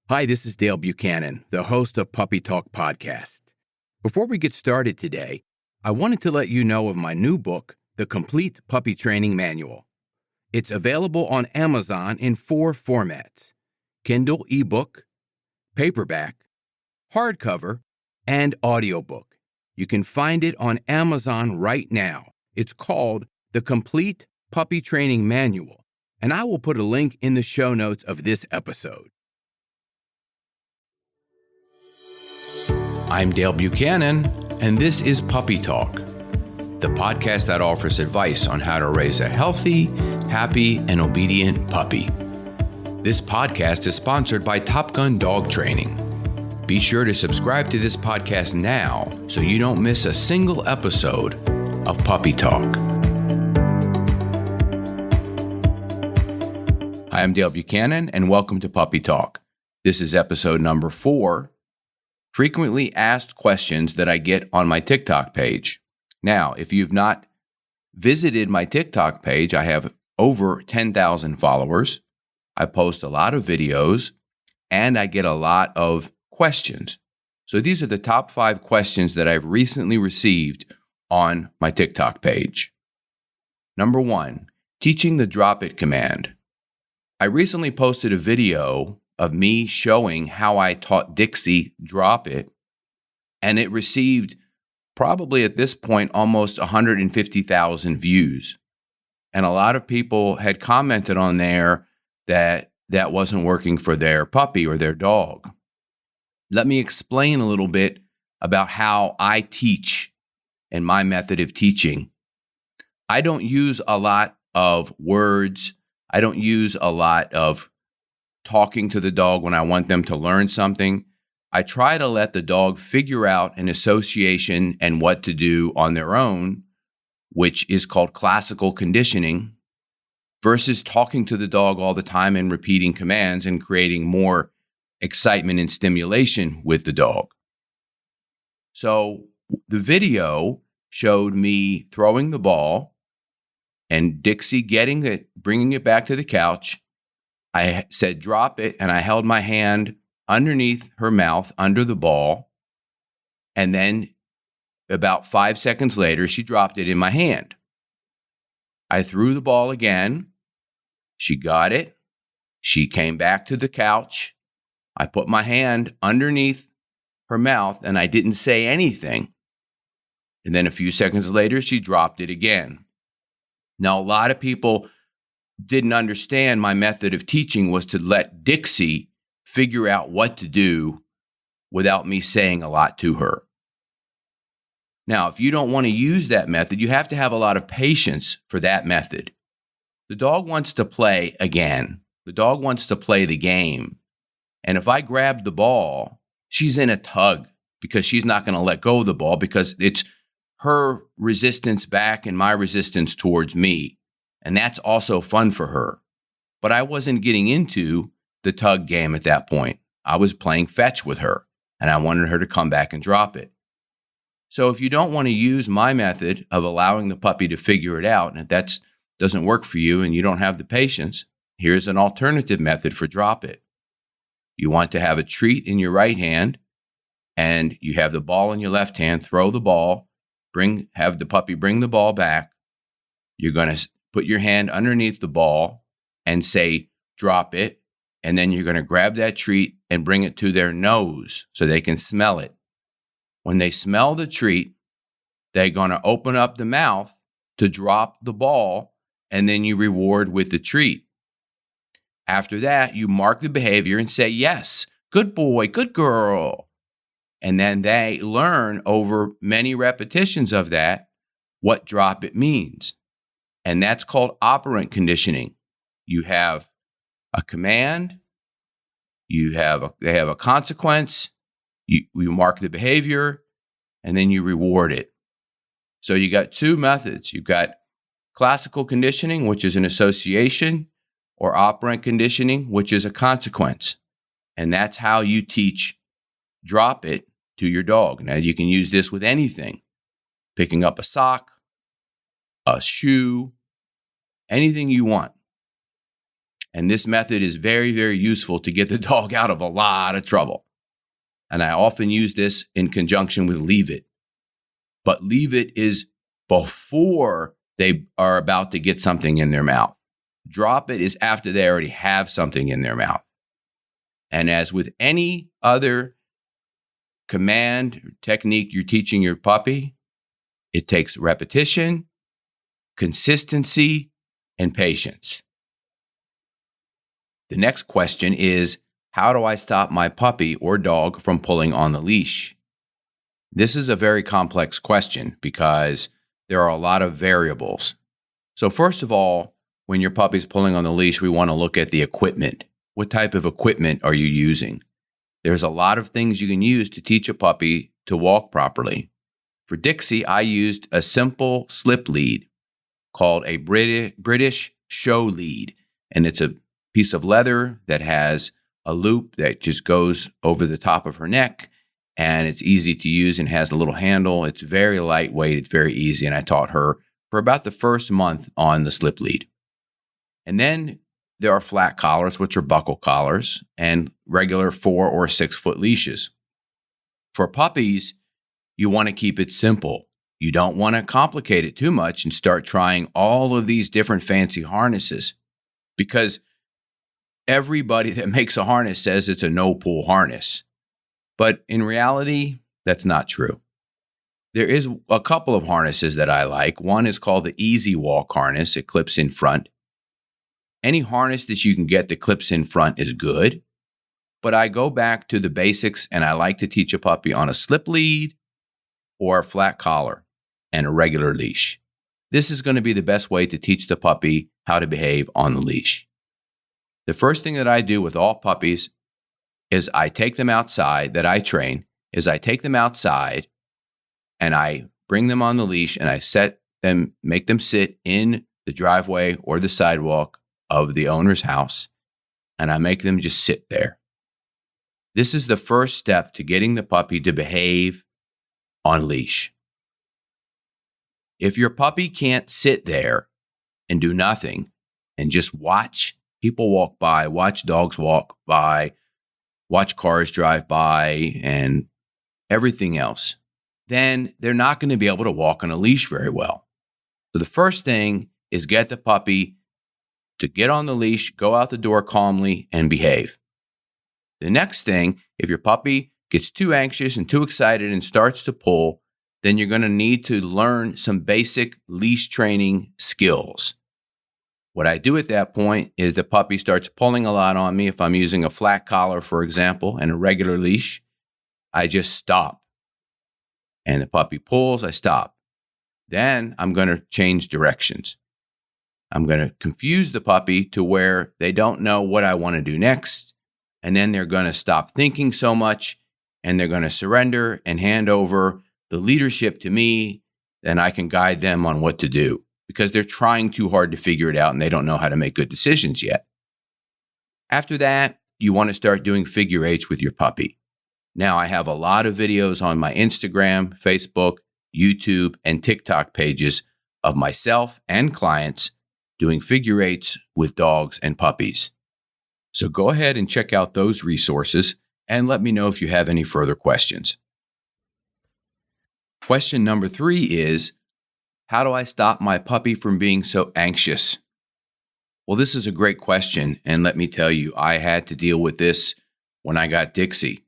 Hi, this is Dale Buchanan, the host of Puppy Talk Podcast. Before we get started today, I wanted to let you know of my new book, The Complete Puppy Training Manual. It's available on Amazon in 4 formats: Kindle ebook, paperback, hardcover, and audiobook. You can find it on Amazon right now. It's called The Complete Puppy Training Manual, and I will put a link in the show notes of this episode. I'm Dale Buchanan, and this is Puppy Talk, the podcast that offers advice on how to raise a healthy, happy, and obedient puppy. This podcast is sponsored by Top Gun Dog Training. Be sure to subscribe to this podcast now so you don't miss a single episode of Puppy Talk. Hi, I'm Dale Buchanan, and welcome to Puppy Talk. This is episode number 4. Frequently asked questions that I get on my TikTok page. Now, if you've not visited my TikTok page, I have over 10,000 followers. I post a lot of videos, and I get a lot of questions. So these are the top 5 questions that I've recently received on my TikTok page. Number 1, teaching the drop it command. I recently posted a video of me showing how I taught Dixie drop it, and it received probably at this point almost 150,000 views. And a lot of people had commented on there that that wasn't working for their puppy or their dog. Let me explain a little bit about how I teach and my method of teaching. I don't use a lot of words. I don't use a lot of talking to the dog when I want them to learn something. I try to let the dog figure out an association and what to do on their own, which is called classical conditioning, versus talking to the dog all the time and repeating commands and creating more excitement and stimulation with the dog. So the video showed me throwing the ball and Dixie getting it, bringing it back to the couch. I said, drop it, and I held my hand underneath her mouth, under the ball, and then about 5 seconds later, she dropped it in my hand. I threw the ball again. She got it. She came back to the couch. I put my hand underneath her mouth, and I didn't say anything. And then a few seconds later, she dropped it again. Now, a lot of people didn't understand my method of teaching was to let Dixie figure out what to do without me saying a lot to her. Now, if you don't want to use that method, you have to have a lot of patience for that method. The dog wants to play again. The dog wants to play the game. And if I grab the ball, she's in a tug because she's not going to let go of the ball because it's her resistance back and my resistance towards me. And that's also fun for her. But I wasn't getting into the tug game at that point. I was playing fetch with her, and I wanted her to come back and drop it. So if you don't want to use my method of allowing the puppy to figure it out, and if that doesn't work for you and you don't have the patience, here's an alternative method for drop it. You want to have a treat in your right hand, and you have the ball in your left hand. Throw the ball, have the puppy bring the ball back. You're going to put your hand underneath the ball and say, drop it. And then you're going to grab that treat and bring it to their nose so they can smell it. When they smell the treat, they're going to open up the mouth to drop the ball, and then you reward with the treat. After that, you mark the behavior and say, yes, good boy, good girl. And then they learn over many repetitions of that what drop it means. And that's called operant conditioning. You have a command, they have a consequence, you mark the behavior, and then you reward it. So you got 2 methods. You've got classical conditioning, which is an association, or operant conditioning, which is a consequence. And that's how you teach drop it to your dog. Now, you can use this with anything. Picking up a sock, a shoe, anything you want. And this method is very, very useful to get the dog out of a lot of trouble. And I often use this in conjunction with leave it. But leave it is before they are about to get something in their mouth. Drop it is after they already have something in their mouth. And as with any other command or technique you're teaching your puppy, it takes repetition, consistency, and patience. The next question is, how do I stop my puppy or dog from pulling on the leash? This is a very complex question because there are a lot of variables. So first of all, when your puppy's pulling on the leash, we want to look at the equipment. What type of equipment are you using? There's a lot of things you can use to teach a puppy to walk properly. For Dixie, I used a simple slip lead called a British show lead. And it's a piece of leather that has a loop that just goes over the top of her neck. And it's easy to use and has a little handle. It's very lightweight. It's very easy. And I taught her for about the first month on the slip lead. And then there are flat collars, which are buckle collars, and regular 4 or 6 foot leashes. For puppies, you want to keep it simple. You don't want to complicate it too much and start trying all of these different fancy harnesses, because everybody that makes a harness says it's a no-pull harness. But in reality, that's not true. There is a couple of harnesses that I like. One is called the Easy Walk harness. It clips in front. Any harness that you can get that clips in front is good. But I go back to the basics, and I like to teach a puppy on a slip lead or a flat collar and a regular leash. This is going to be the best way to teach the puppy how to behave on the leash. The first thing that I do with all puppies is I take them outside, that I train, is I take them outside and I bring them on the leash and I make them sit in the driveway or the sidewalk of the owner's house, and I make them just sit there. This is the first step to getting the puppy to behave on leash. If your puppy can't sit there and do nothing and just watch people walk by, watch dogs walk by, watch cars drive by, and everything else, then they're not going to be able to walk on a leash very well. So the first thing is get the puppy to get on the leash, go out the door calmly, and behave. The next thing, if your puppy gets too anxious and too excited and starts to pull, then you're going to need to learn some basic leash training skills. What I do at that point is the puppy starts pulling a lot on me. If I'm using a flat collar, for example, and a regular leash, I just stop. And the puppy pulls, I stop. Then I'm going to change directions. I'm going to confuse the puppy to where they don't know what I want to do next. And then they're going to stop thinking so much, and they're going to surrender and hand over the leadership to me. Then I can guide them on what to do, because they're trying too hard to figure it out and they don't know how to make good decisions yet. After that, you want to start doing figure eights with your puppy. Now, I have a lot of videos on my Instagram, Facebook, YouTube, and TikTok pages of myself and clients doing figure eights with dogs and puppies. So go ahead and check out those resources and let me know if you have any further questions. Question number 3 is, how do I stop my puppy from being so anxious? Well, this is a great question, and let me tell you, I had to deal with this when I got Dixie.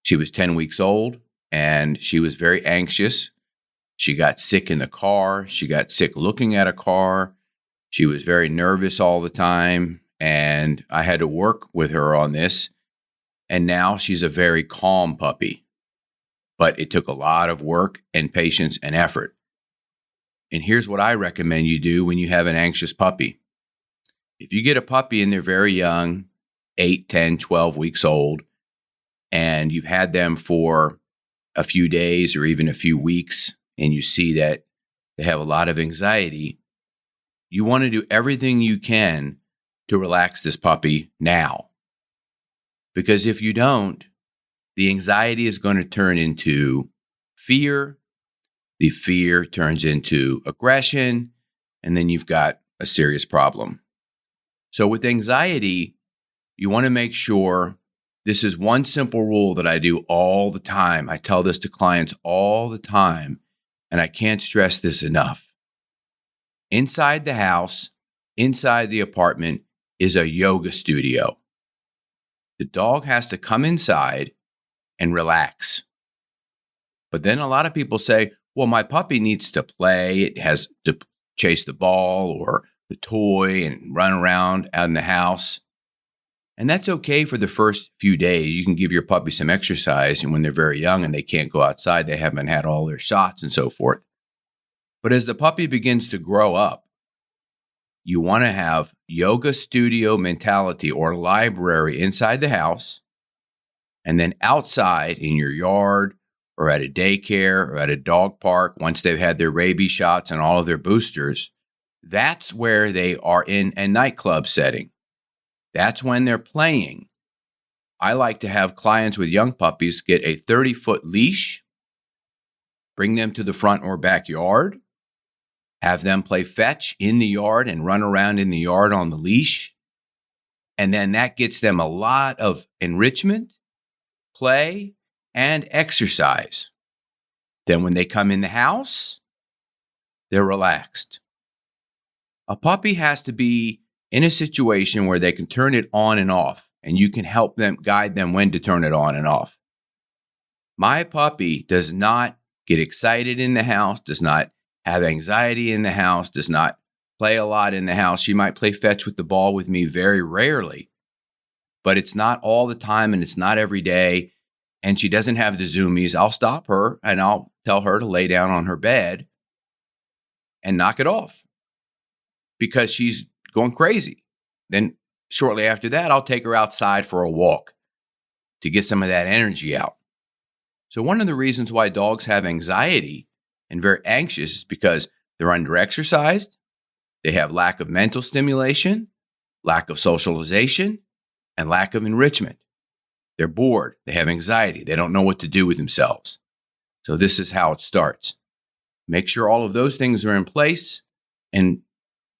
She was 10 weeks old, and she was very anxious. She got sick in the car. She got sick looking at a car. She was very nervous all the time, and I had to work with her on this. And now she's a very calm puppy. But it took a lot of work and patience and effort. And here's what I recommend you do when you have an anxious puppy. If you get a puppy and they're very young, 8, 10, 12 weeks old, and you've had them for a few days or even a few weeks, and you see that they have a lot of anxiety, you want to do everything you can to relax this puppy now. Because if you don't, the anxiety is going to turn into fear. The fear turns into aggression, and then you've got a serious problem. So with anxiety, you want to make sure this is one simple rule that I do all the time. I tell this to clients all the time, and I can't stress this enough. Inside the house, inside the apartment is a yoga studio. The dog has to come inside and relax. But then a lot of people say, well, my puppy needs to play. It has to chase the ball or the toy and run around out in the house. And that's okay for the first few days. You can give your puppy some exercise, and when they're very young and they can't go outside, they haven't had all their shots and so forth. But as the puppy begins to grow up, you want to have yoga studio mentality or library inside the house, and then outside in your yard or at a daycare or at a dog park, once they've had their rabies shots and all of their boosters, that's where they are in a nightclub setting. That's when they're playing. I like to have clients with young puppies get a 30-foot leash, bring them to the front or backyard, have them play fetch in the yard and run around in the yard on the leash. And then that gets them a lot of enrichment, play, and exercise. Then when they come in the house, they're relaxed. A puppy has to be in a situation where they can turn it on and off, and you can help them, guide them when to turn it on and off. My puppy does not get excited in the house, does not have anxiety in the house, does not play a lot in the house. She might play fetch with the ball with me very rarely, but it's not all the time and it's not every day. And she doesn't have the zoomies. I'll stop her and I'll tell her to lay down on her bed and knock it off because she's going crazy. Then shortly after that, I'll take her outside for a walk to get some of that energy out. So one of the reasons why dogs have anxiety and very anxious is because they're under-exercised, they have lack of mental stimulation, lack of socialization, and lack of enrichment. They're bored, they have anxiety, they don't know what to do with themselves. So this is how it starts. Make sure all of those things are in place and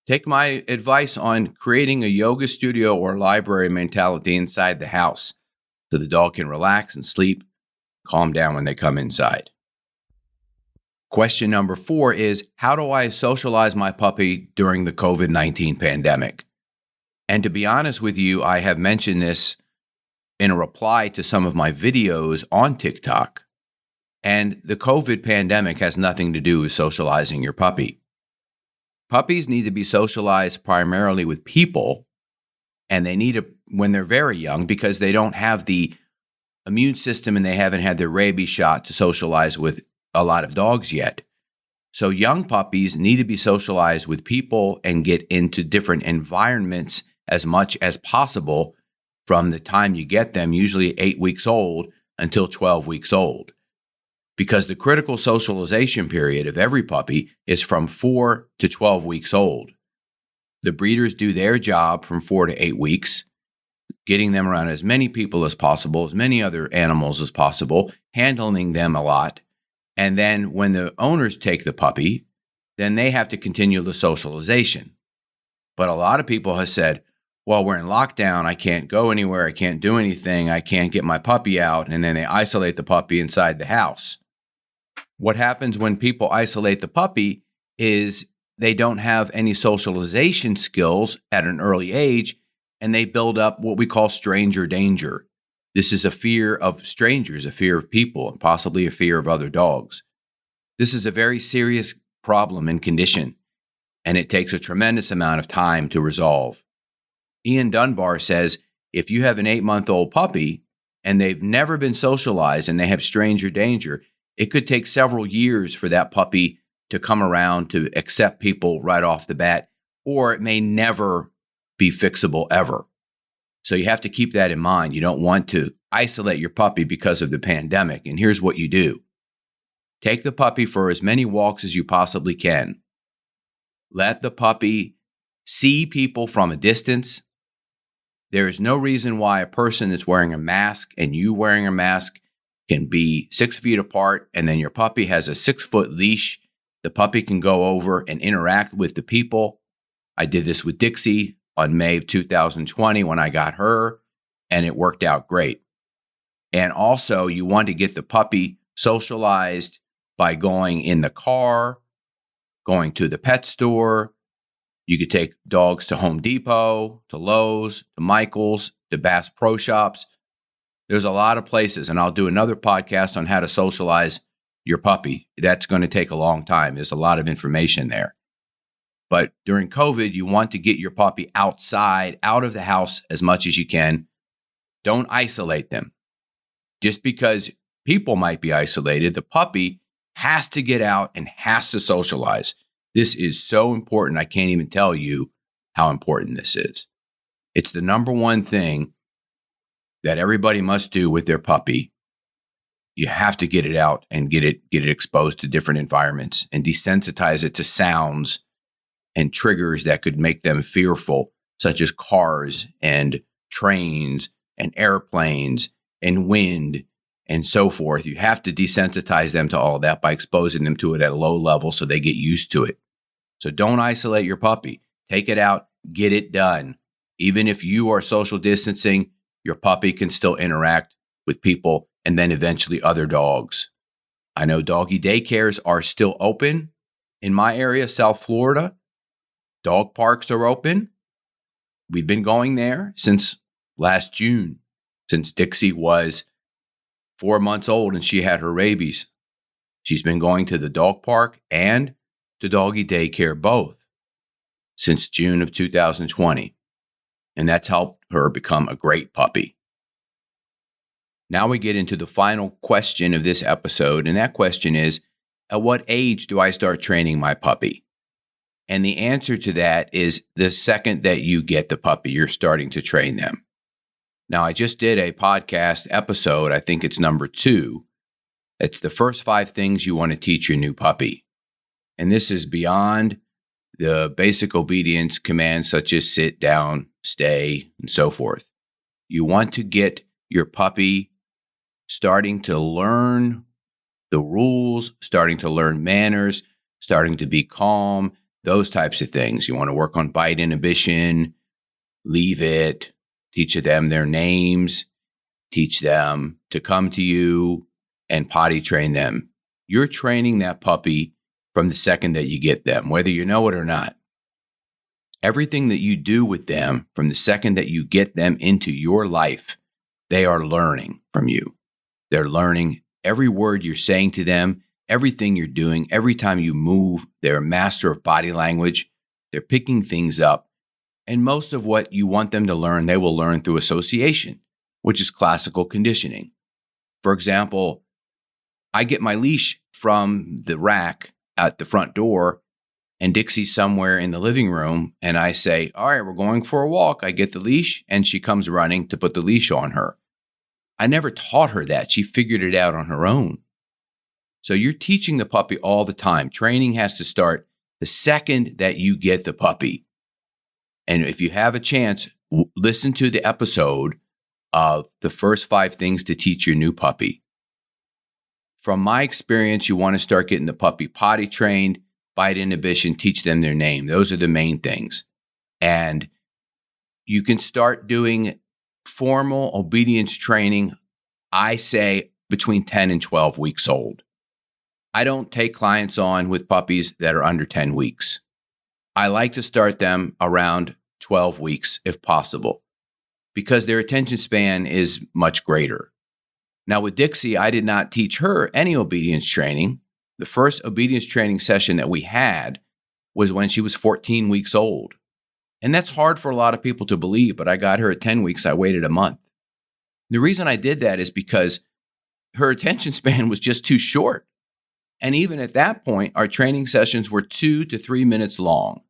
take my advice on creating a yoga studio or library mentality inside the house so the dog can relax and sleep, calm down when they come inside. Question number 4 is, how do I socialize my puppy during the COVID-19 pandemic? And to be honest with you, I have mentioned this in a reply to some of my videos on TikTok. And the COVID pandemic has nothing to do with socializing your puppy. Puppies need to be socialized primarily with people, and they need to, when they're very young, because they don't have the immune system and they haven't had their rabies shot to socialize with a lot of dogs yet. So young puppies need to be socialized with people and get into different environments as much as possible from the time you get them, usually 8 weeks old, until 12 weeks old. Because the critical socialization period of every puppy is from 4 to 12 weeks old. The breeders do their job from 4 to 8 weeks, getting them around as many people as possible, as many other animals as possible, handling them a lot. And then when the owners take the puppy, then they have to continue the socialization. But a lot of people have said, well, we're in lockdown, I can't go anywhere, I can't do anything, I can't get my puppy out, and then they isolate the puppy inside the house. What happens when people isolate the puppy is they don't have any socialization skills at an early age, and they build up what we call stranger danger. This is a fear of strangers, a fear of people, and possibly a fear of other dogs. This is a very serious problem and condition, and it takes a tremendous amount of time to resolve. Ian Dunbar says, if you have an 8-month-old puppy and they've never been socialized and they have stranger danger, it could take several years for that puppy to come around to accept people right off the bat, or it may never be fixable ever. So you have to keep that in mind. You don't want to isolate your puppy because of the pandemic. And here's what you do. Take the puppy for as many walks as you possibly can. Let the puppy see people from a distance. There is no reason why a person that's wearing a mask and you wearing a mask can be 6 feet apart, and then your puppy has a 6-foot leash. The puppy can go over and interact with the people. I did this with Dixie on May of 2020 when I got her, and it worked out great. And also, you want to get the puppy socialized by going in the car, going to the pet store. You could take dogs to Home Depot, to Lowe's, to Michael's, to Bass Pro Shops. There's a lot of places, and I'll do another podcast on how to socialize your puppy. That's going to take a long time. There's a lot of information there. But during COVID, you want to get your puppy outside, out of the house as much as you can. Don't isolate them. Just because people might be isolated, the puppy has to get out and has to socialize. This is so important. I can't even tell you how important this is. It's the number one thing that everybody must do with their puppy. You have to get it out and get it exposed to different environments and desensitize it to sounds and triggers that could make them fearful, such as cars and trains and airplanes and wind and so forth. You have to desensitize them to all of that by exposing them to it at a low level so they get used to it. So don't isolate your puppy. Take it out, get it done. Even if you are social distancing, your puppy can still interact with people and then eventually other dogs. I know doggy daycares are still open in my area, South Florida. Dog parks are open. We've been going there since last June, since Dixie was 4 months old and she had her rabies. She's been going to the dog park and to doggy daycare both since June of 2020. And that's helped her become a great puppy. Now we get into the final question of this episode, and that question is, at what age do I start training my puppy? And the answer to that is the second that you get the puppy, you're starting to train them. Now, I just did a podcast episode, I think it's number 2. It's the first 5 things you want to teach your new puppy. And this is beyond the basic obedience commands such as sit, down, stay, and so forth. You want to get your puppy starting to learn the rules, starting to learn manners, starting to be calm, those types of things. You want to work on bite inhibition, leave it, teach them their names, teach them to come to you, and potty train them. You're training that puppy from the second that you get them, whether you know it or not. Everything that you do with them from the second that you get them into your life, they are learning from you. They're learning every word you're saying to them, everything you're doing, every time you move. They're a master of body language. They're picking things up. And most of what you want them to learn, they will learn through association, which is classical conditioning. For example, I get my leash from the rack at the front door, and Dixie's somewhere in the living room, and I say, all right, we're going for a walk. I get the leash, and she comes running to put the leash on her. I never taught her that. She figured it out on her own. So you're teaching the puppy all the time. Training has to start the second that you get the puppy. And if you have a chance, listen to the episode of the first 5 things to teach your new puppy. From my experience, you want to start getting the puppy potty trained, bite inhibition, teach them their name. Those are the main things. And you can start doing formal obedience training, I say, between 10 and 12 weeks old. I don't take clients on with puppies that are under 10 weeks. I like to start them around 12 weeks if possible, because their attention span is much greater. Now with Dixie, I did not teach her any obedience training. The first obedience training session that we had was when she was 14 weeks old. And that's hard for a lot of people to believe, but I got her at 10 weeks. I waited a month. The reason I did that is because her attention span was just too short. And even at that point, our training sessions were 2 to 3 minutes long.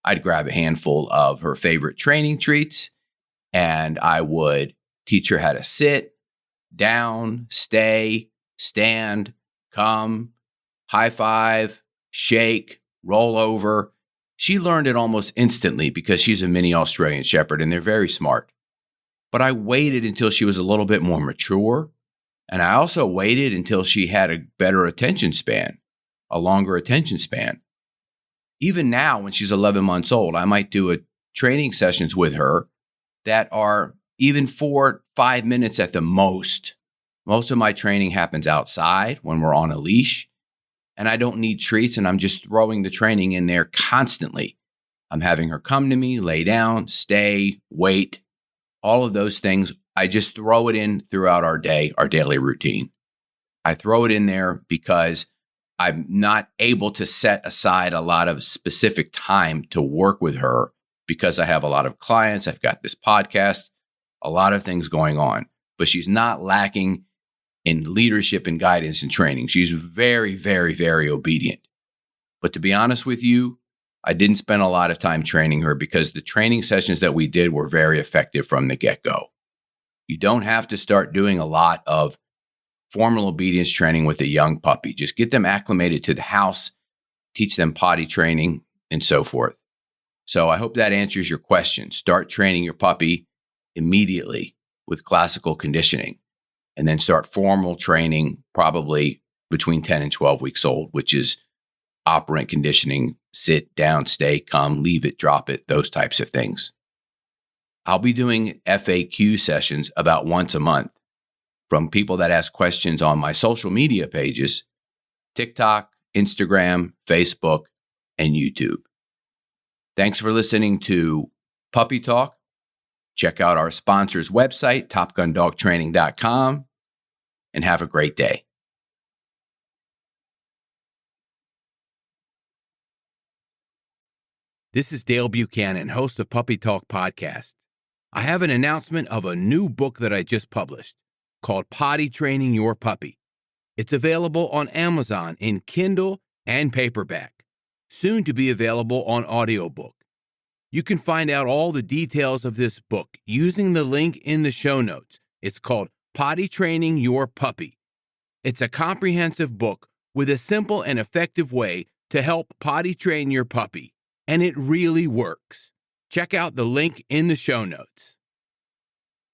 I'd grab a handful of her favorite training treats, and I would teach her how to sit, down, stay, stand, come, high five, shake, roll over. She learned it almost instantly because she's a mini Australian Shepherd and they're very smart. But I waited until she was a little bit more mature. And I also waited until she had a better attention span, a longer attention span. Even now, when she's 11 months old, I might do a training sessions with her that are even 4-5 minutes at the most. Most of my training happens outside when we're on a leash, and I don't need treats, and I'm just throwing the training in there constantly. I'm having her come to me, lay down, stay, wait, all of those things. I just throw it in throughout our day, our daily routine. I throw it in there because I'm not able to set aside a lot of specific time to work with her because I have a lot of clients. I've got this podcast, a lot of things going on, but she's not lacking in leadership and guidance and training. She's very, very, very obedient. But to be honest with you, I didn't spend a lot of time training her because the training sessions that we did were very effective from the get-go. You don't have to start doing a lot of formal obedience training with a young puppy. Just get them acclimated to the house, teach them potty training, and so forth. So I hope that answers your question. Start training your puppy immediately with classical conditioning, and then start formal training probably between 10 and 12 weeks old, which is operant conditioning, sit, down, stay, come, leave it, drop it, those types of things. I'll be doing FAQ sessions about once a month from people that ask questions on my social media pages, TikTok, Instagram, Facebook, and YouTube. Thanks for listening to Puppy Talk. Check out our sponsor's website, topgundogtraining.com, and have a great day. This is Dale Buchanan, host of Puppy Talk Podcast. I have an announcement of a new book that I just published called Potty Training Your Puppy. It's available on Amazon in Kindle and paperback, soon to be available on audiobook. You can find out all the details of this book using the link in the show notes. It's called Potty Training Your Puppy. It's a comprehensive book with a simple and effective way to help potty train your puppy, and it really works. Check out the link in the show notes.